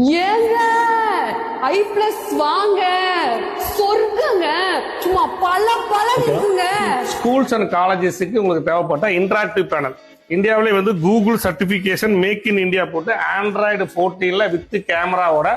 ஏங்க i+ வாங்க, சொர்க்கங்க, சும்மா பல இருக்குங்க. ஸ்கூல்ஸ் அண்ட் காலேஜஸ்க்கு உங்களுக்கு தேவைப்பட்ட இன்டராக்டிவ் பேனல் இந்தியாவிலே வந்து Google certification make in India போட்டு ஆண்ட்ராய்டு 14ல வித் கேமராவோட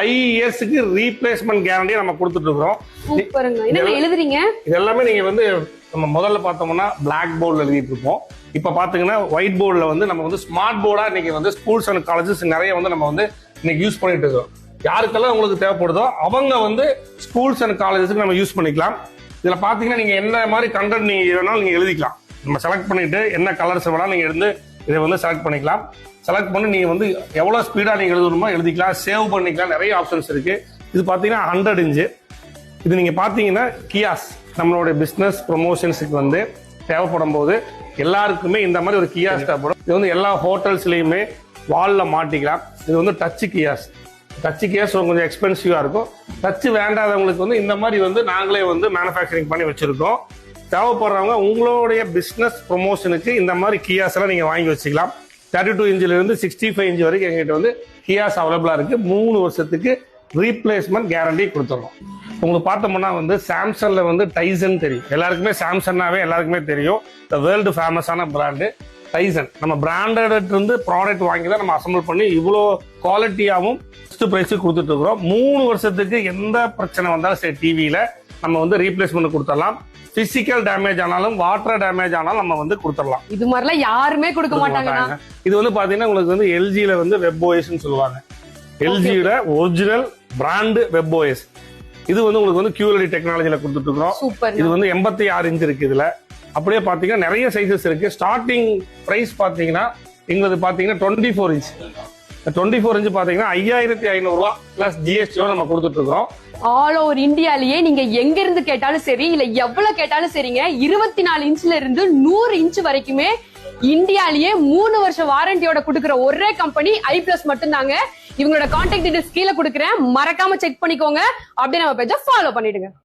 5 இயர்ஸ்க்கு ரீப்ளேஸ்மெண்ட் கேரண்டியை நம்ம கொடுத்துட்டு இருக்கிறோம். சூப்பருங்க. என்ன எழுதுறீங்க? இது எல்லாமே நீங்க வந்து நம்ம முதல்ல பார்த்தோம்னா பிளாக் போர்டில் எழுதிட்டு இருப்போம். இப்ப பாத்தீங்கன்னா ஒயிட் போர்டில் வந்து நம்ம வந்து ஸ்மார்ட் போர்டா இன்னைக்கு வந்து ஸ்கூல்ஸ் அண்ட் காலேஜஸ் நிறைய வந்து நம்ம வந்து இன்னைக்கு யூஸ் பண்ணிட்டு இருக்கோம். யாருக்கெல்லாம் உங்களுக்கு தேவைப்படுதோ அவங்க வந்து ஸ்கூல்ஸ் அண்ட் காலேஜஸ்க்கு நம்ம யூஸ் பண்ணிக்கலாம். இதுல பாத்தீங்கன்னா நீங்க என்ன மாதிரி கண்டென்ட் நீங்க வேணாலும் நீங்க எழுதிக்கலாம். நம்ம செலக்ட் பண்ணிட்டு என்ன கலர்ஸ் வேணாலும் நீங்க இருந்து இதை வந்து செலக்ட் பண்ணிக்கலாம். செலக்ட் பண்ணி நீங்க வந்து எவ்வளவு ஸ்பீடா நீங்க எழுதணுமோ எழுதிக்கலாம், சேவ் பண்ணிக்கலாம். நிறைய ஆப்ஷன்ஸ் இருக்கு. இது பாத்தீங்கன்னா 100 இன்ச். இது நீங்க பாத்தீங்கன்னா கியாஸ் நம்மளுடைய பிசினஸ் ப்ரொமோஷன்ஸுக்கு வந்து தேவைப்படும் போது எல்லாருக்குமே இந்த மாதிரி ஒரு கியாஸ் தேவைப்படும். இது வந்து எல்லா ஹோட்டல்ஸ்லயுமே வால்ல மாட்டிக்கலாம். இது வந்து டச் கியாஸ். டச் கியாஸ் கொஞ்சம் எக்ஸ்பென்சிவா இருக்கும். டச் வேண்டாதவங்களுக்கு வந்து இந்த மாதிரி வந்து நாங்களே வந்து மேனுஃபேக்சரிங் பண்ணி வச்சிருக்கோம். தேவைப்படுறவங்க உங்களுடைய பிசினஸ் ப்ரொமோஷனுக்கு இந்த மாதிரி கியாஸ் எல்லாம் நீங்க வாங்கி வச்சுக்கலாம். 32 இன்ச்ல இருந்து 65 இன்ச் வரைக்கும் எங்கிட்ட வந்து கியாஸ் அவைலபிளா இருக்கு. 3 வருஷத்துக்கு ரீப்ளேஸ்மெண்ட் கேரண்டி கொடுத்துறோம். உங்களுக்கு பார்த்தோம்னா வந்து சாம்சங்ல வந்து டைசன் தெரியும். எல்லாருக்குமே சாம்சங்னாவே எல்லாருக்குமே தெரியும். த வேர்ல்டு ஃபேமஸான பிராண்டு டைசன். நம்ம பிராண்டட் இருந்து ப்ராடக்ட் வாங்கி தான் நம்ம அசம்பிள் பண்ணி இவ்வளோ குவாலிட்டியாகவும் பெஸ்ட் பிரைஸுக்கு கொடுத்துட்டு இருக்கிறோம். 3 வருஷத்துக்கு எந்த பிரச்சனை வந்தாலும் சரி டிவியில நம்ம வந்து ரீப்ளேஸ்மெண்ட் கொடுத்துடலாம். பிசிக்கல் டேமேஜ் ஆனாலும் வாட்டர் டேமேஜ் ஆனாலும் நம்ம வந்து கொடுத்துடலாம். இது மாதிரிலாம் யாருமே கொடுக்க மாட்டாங்க. இது வந்து பாத்தீங்கன்னா உங்களுக்கு வந்து எல்ஜில வந்து WebOS சொல்லுவாங்க. எல்ஜியோட ஒரிஜினல் பிராண்ட் WebOS. இது வந்து உங்களுக்கு வந்து QLED டெக்னாலஜில கொடுத்துட்டு இருக்கிறோம். இது வந்து 86 இன்ச் இருக்கு. இதுல அப்படியே பாத்தீங்கன்னா நிறைய சைசஸ் இருக்கு. ஸ்டார்டிங் பிரைஸ் பாத்தீங்கன்னா எங்களுக்கு பாத்தீங்கன்னா 24 இன்ச். 24 இன்ச் பாத்தீங்கன்னா 5500 ரூபாய் பிளஸ் GST நம்ம கொடுத்துட்டு இருக்கோம். ஆல் ஓவர் இந்தியாலயே நீங்க எங்க இருந்து கேட்டாலும் சரி, இல்ல எவ்வளவு கேட்டாலும் சரிங்க, 24 இன்ச்ல இருந்து 100 இன்ச் வரைக்குமே இந்தியாலயே 3 வருஷம் வாரண்டியோட கொடுக்கிற ஒரே கம்பெனி i+ மட்டும்தாங்க. இவங்களோட கான்டாக்ட் டீடைல்ஸ் கீழே கொடுக்குறேன், மறக்காம செக் பண்ணிக்கோங்க. அப்படியே நம்ம பேஜை ஃபாலோ பண்ணிடுங்க.